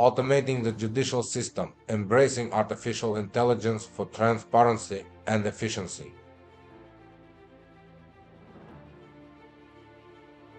automating the judicial system, embracing artificial intelligence for transparency and efficiency.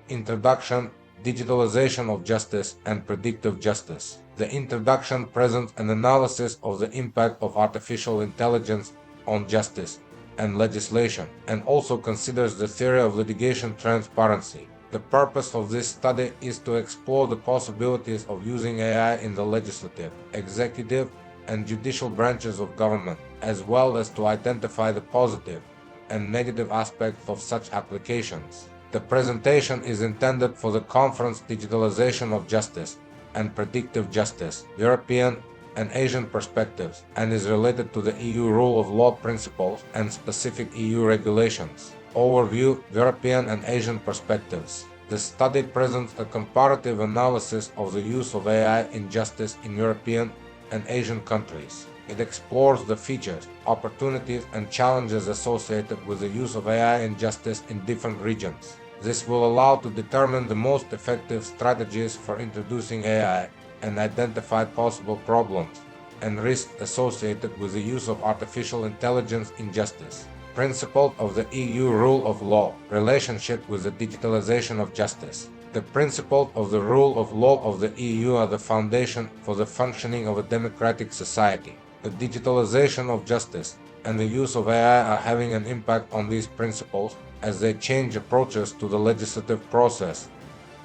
Introduction: Digitalization of justice and predictive justice. The introduction presents an analysis of the impact of artificial intelligence on justice and legislation, and also considers the theory of litigation transparency. The purpose of this study is to explore the possibilities of using AI in the legislative, executive, and judicial branches of government, as well as to identify the positive and negative aspects of such applications. The presentation is intended for the conference Digitalization of Justice and Predictive Justice, European and Asian Perspectives, and is related to the EU Rule of Law Principles and specific EU regulations. Overview: European and Asian Perspectives. The study presents a comparative analysis of the use of AI in justice in European and Asian countries. It explores the features, opportunities, and challenges associated with the use of AI in justice in different regions. This will allow to determine the most effective strategies for introducing AI and identify possible problems and risks associated with the use of artificial intelligence in justice. Principle of the EU Rule of Law: Relationship with the digitalization of justice. The principles of the rule of law of the EU are the foundation for the functioning of a democratic society. The digitalization of justice and the use of AI are having an impact on these principles as they change approaches to the legislative process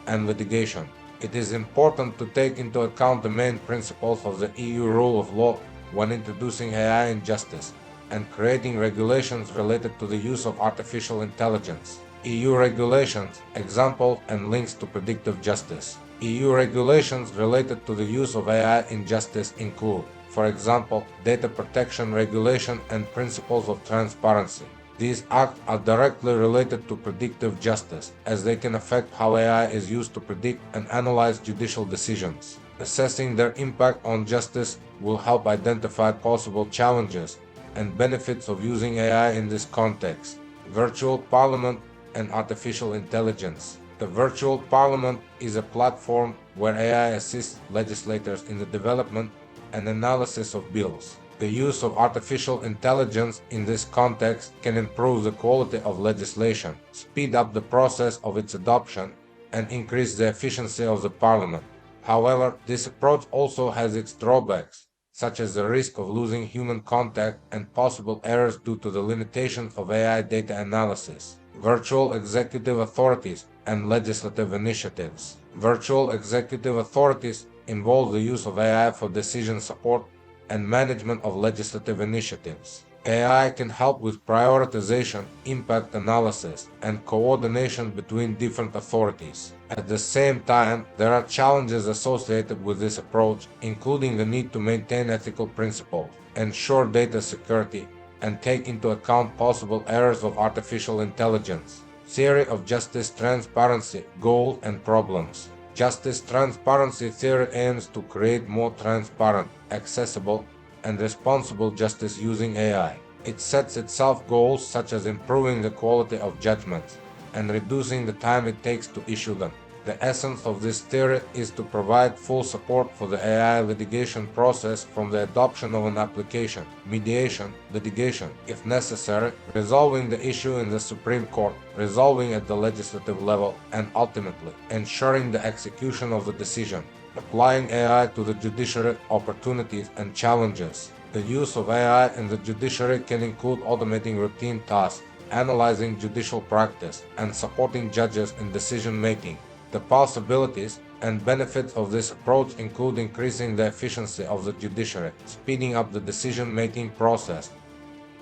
and litigation. It is important to take into account the main principles of the EU Rule of Law when introducing AI in justice and creating regulations related to the use of artificial intelligence. EU regulations, examples and links to predictive justice. EU regulations related to the use of AI in justice include, for example, data protection regulation and principles of transparency. These acts are directly related to predictive justice, as they can affect how AI is used to predict and analyze judicial decisions. Assessing their impact on justice will help identify possible challenges and benefits of using AI in this context. Virtual Parliament and Artificial Intelligence. The Virtual Parliament is a platform where AI assists legislators in the development and analysis of bills. The use of artificial intelligence in this context can improve the quality of legislation, speed up the process of its adoption, and increase the efficiency of the Parliament. However, this approach also has its drawbacks, such as the risk of losing human contact and possible errors due to the limitations of AI data analysis. Virtual executive authorities and legislative initiatives. Virtual executive authorities involve the use of AI for decision support and management of legislative initiatives. AI can help with prioritization, impact analysis, and coordination between different authorities. At the same time, there are challenges associated with this approach, including the need to maintain ethical principles, ensure data security, and take into account possible errors of artificial intelligence. Theory of justice transparency, goals and problems. Justice transparency theory aims to create more transparent, accessible, and responsible justice using AI. It sets itself goals such as improving the quality of judgments and reducing the time it takes to issue them. The essence of this theory is to provide full support for the AI litigation process from the adoption of an application, mediation, litigation, if necessary, resolving the issue in the Supreme Court, resolving at the legislative level, and ultimately ensuring the execution of the decision. Applying AI to the judiciary, opportunities and challenges. The use of AI in the judiciary can include automating routine tasks, analyzing judicial practice, and supporting judges in decision-making. The possibilities and benefits of this approach include increasing the efficiency of the judiciary, speeding up the decision-making process,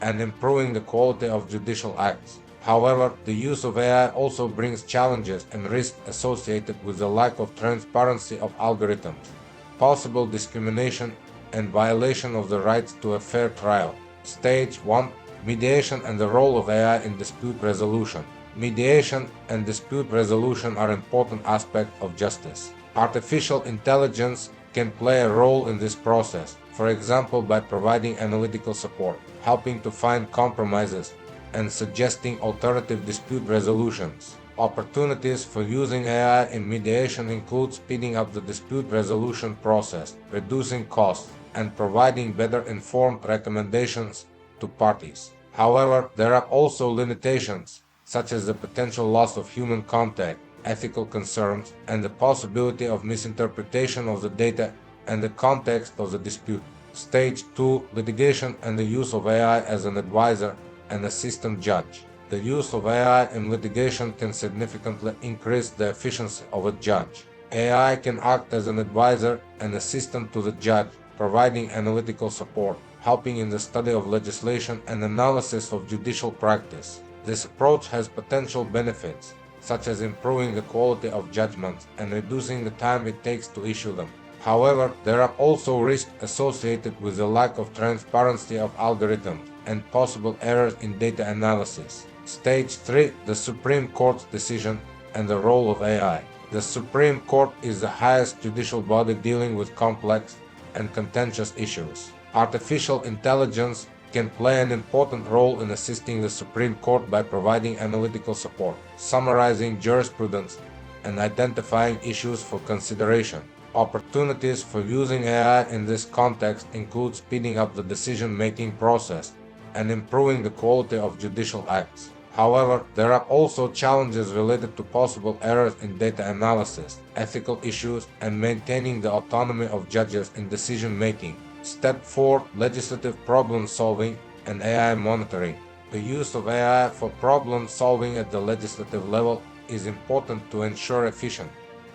and improving the quality of judicial acts. However, the use of AI also brings challenges and risks associated with the lack of transparency of algorithms, possible discrimination, and violation of the rights to a fair trial. Stage 1. Mediation and the role of AI in dispute resolution. Mediation and dispute resolution are important aspects of justice. Artificial intelligence can play a role in this process, for example by providing analytical support, helping to find compromises, and suggesting alternative dispute resolutions. Opportunities for using AI in mediation include speeding up the dispute resolution process, reducing costs, and providing better informed recommendations to parties. However, there are also limitations, such as the potential loss of human contact, ethical concerns, and the possibility of misinterpretation of the data and the context of the dispute. Stage 2: Litigation and the use of AI as an advisor and assistant judge. The use of AI in litigation can significantly increase the efficiency of a judge. AI can act as an advisor and assistant to the judge, providing analytical support, helping in the study of legislation and analysis of judicial practice. This approach has potential benefits, such as improving the quality of judgments and reducing the time it takes to issue them. However, there are also risks associated with the lack of transparency of algorithms and possible errors in data analysis. Stage 3: The Supreme Court's decision and the role of AI. The Supreme Court is the highest judicial body dealing with complex and contentious issues. Artificial intelligence can play an important role in assisting the Supreme Court by providing analytical support, summarizing jurisprudence, and identifying issues for consideration. Opportunities for using AI in this context include speeding up the decision-making process and improving the quality of judicial acts. However, there are also challenges related to possible errors in data analysis, ethical issues, and maintaining the autonomy of judges in decision-making. Step 4: Legislative problem solving and AI monitoring. The use of AI for problem solving at the legislative level is important to ensure efficient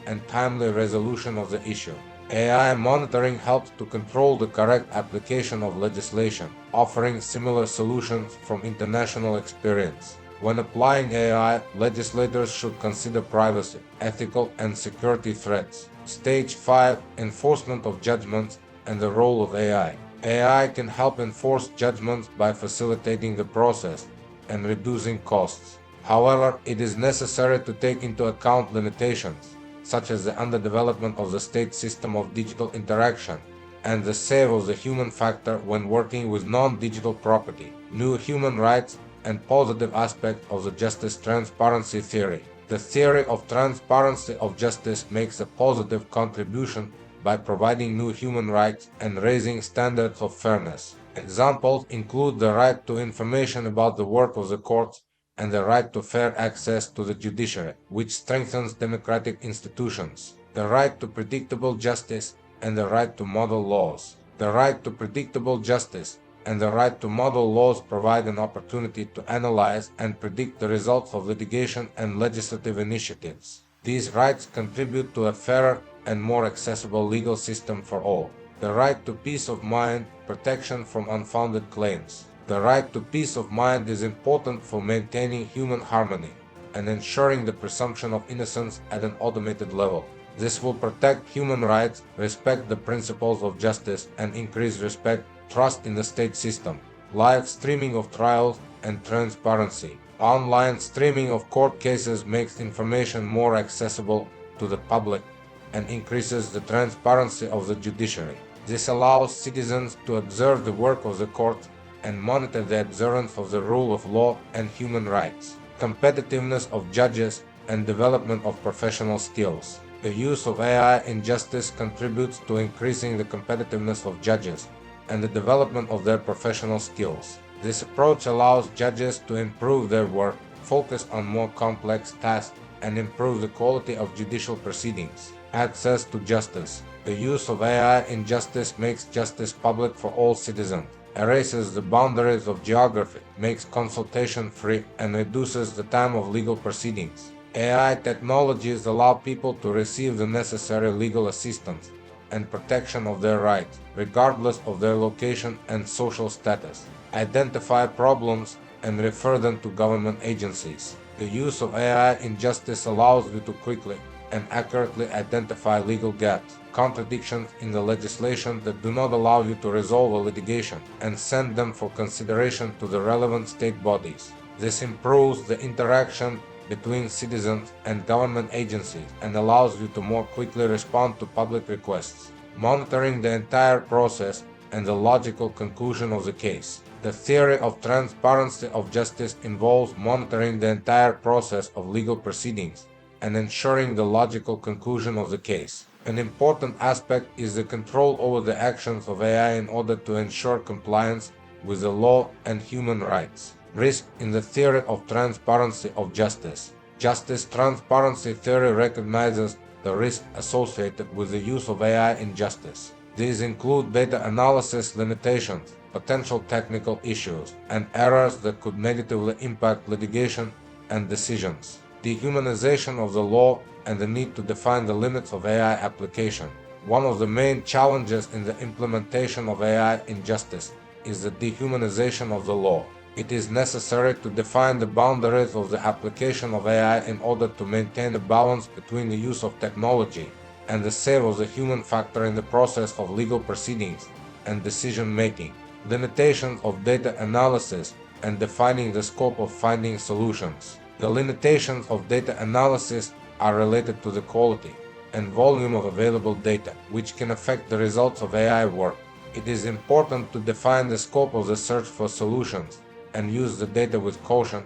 and timely resolution of the issue. AI monitoring helps to control the correct application of legislation, offering similar solutions from international experience. When applying AI, legislators should consider privacy, ethical and security threats. Stage 5: Enforcement of judgments and the role of AI. AI can help enforce judgments by facilitating the process and reducing costs. However, it is necessary to take into account limitations, such as the underdevelopment of the state system of digital interaction and the save of the human factor when working with non-digital property. New human rights and positive aspect of the justice transparency theory. The theory of transparency of justice makes a positive contribution by providing new human rights and raising standards of fairness. Examples include the right to information about the work of the courts and the right to fair access to the judiciary, which strengthens democratic institutions, the right to predictable justice and the right to model laws. The right to predictable justice and the right to model laws provide an opportunity to analyze and predict the results of litigation and legislative initiatives. These rights contribute to a fairer and more accessible legal system for all. The right to peace of mind, protection from unfounded claims. The right to peace of mind is important for maintaining human harmony and ensuring the presumption of innocence at an automated level. This will protect human rights, respect the principles of justice, and increase trust in the state system. Live streaming of trials and transparency. Online streaming of court cases makes information more accessible to the public and increases the transparency of the judiciary. This allows citizens to observe the work of the court and monitor the observance of the rule of law and human rights. Competitiveness of judges and development of professional skills. The use of AI in justice contributes to increasing the competitiveness of judges and the development of their professional skills. This approach allows judges to improve their work, focus on more complex tasks, and improve the quality of judicial proceedings. Access to justice. The use of AI in justice makes justice public for all citizens, erases the boundaries of geography, makes consultation free, and reduces the time of legal proceedings. AI technologies allow people to receive the necessary legal assistance and protection of their rights, regardless of their location and social status, identify problems, and refer them to government agencies. The use of AI in justice allows you to quickly and accurately identify legal gaps, contradictions in the legislation that do not allow you to resolve a litigation, and send them for consideration to the relevant state bodies. This improves the interaction between citizens and government agencies and allows you to more quickly respond to public requests, monitoring the entire process and the logical conclusion of the case. The theory of transparency of justice involves monitoring the entire process of legal proceedings and ensuring the logical conclusion of the case. An important aspect is the control over the actions of AI in order to ensure compliance with the law and human rights. Risk in the theory of transparency of justice. Justice transparency theory recognizes the risk associated with the use of AI in justice. These include data analysis limitations, potential technical issues, and errors that could negatively impact litigation and decisions. Dehumanization of the law and the need to define the limits of AI application. One of the main challenges in the implementation of AI in justice is the dehumanization of the law. It is necessary to define the boundaries of the application of AI in order to maintain a balance between the use of technology and the save of the human factor in the process of legal proceedings and decision-making. Limitations of data analysis and defining the scope of finding solutions. The limitations of data analysis are related to the quality and volume of available data, which can affect the results of AI work. It is important to define the scope of the search for solutions and use the data with caution,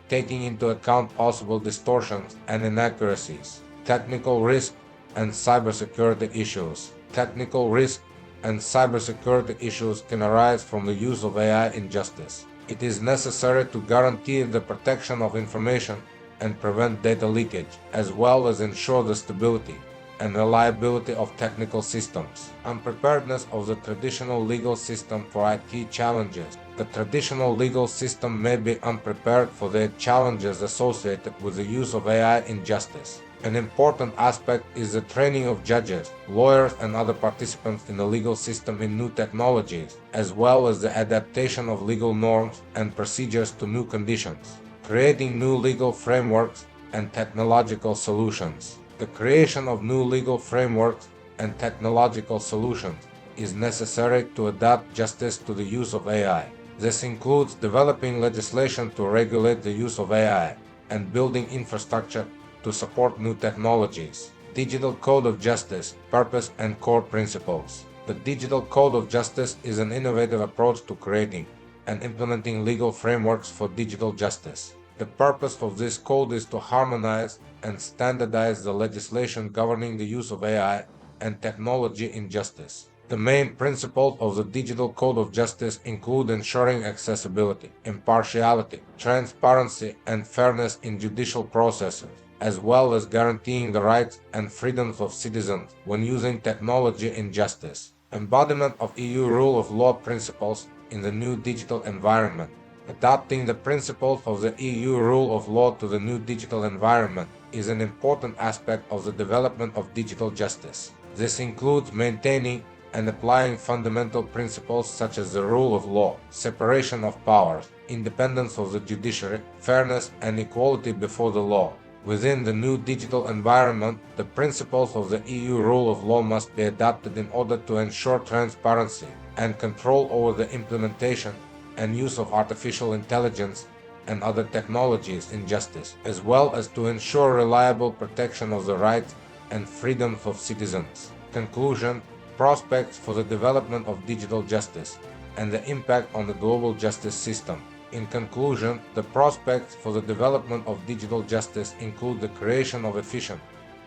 taking into account possible distortions and inaccuracies. Technical risk and cybersecurity issues. Technical risk and cybersecurity issues can arise from the use of AI in justice. It is necessary to guarantee the protection of information and prevent data leakage, as well as ensure the stability and reliability of technical systems. Unpreparedness of the traditional legal system for IT challenges. The traditional legal system may be unprepared for the challenges associated with the use of AI in justice. An important aspect is the training of judges, lawyers, and other participants in the legal system in new technologies, as well as the adaptation of legal norms and procedures to new conditions. Creating new legal frameworks and technological solutions. The creation of new legal frameworks and technological solutions is necessary to adapt justice to the use of AI. This includes developing legislation to regulate the use of AI and building infrastructure to support new technologies. Digital Code of Justice, Purpose and Core Principles. The Digital Code of Justice is an innovative approach to creating and implementing legal frameworks for digital justice. The purpose of this code is to harmonize and standardize the legislation governing the use of AI and technology in justice. The main principles of the Digital Code of Justice include ensuring accessibility, impartiality, transparency, and fairness in judicial processes, as well as guaranteeing the rights and freedoms of citizens when using technology in justice. Embodiment of EU rule of law principles in the new digital environment. Adapting the principles of the EU rule of law to the new digital environment is an important aspect of the development of digital justice. This includes maintaining and applying fundamental principles such as the rule of law, separation of powers, independence of the judiciary, fairness, and equality before the law. Within the new digital environment, the principles of the EU rule of law must be adapted in order to ensure transparency and control over the implementation and use of artificial intelligence and other technologies in justice, as well as to ensure reliable protection of the rights and freedoms of citizens. Conclusion: prospects for the development of digital justice and the impact on the global justice system. In conclusion, the prospects for the development of digital justice include the creation of efficient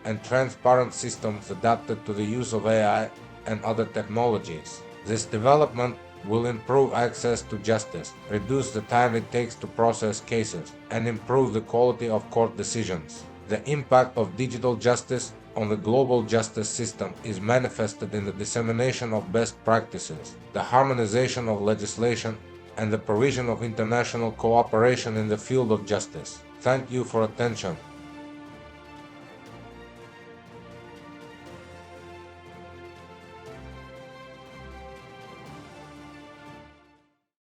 and transparent systems adapted to the use of AI and other technologies. This development will improve access to justice, reduce the time it takes to process cases, and improve the quality of court decisions. The impact of digital justice on the global justice system is manifested in the dissemination of best practices, the harmonization of legislation, and the provision of international cooperation in the field of justice. Thank you for attention.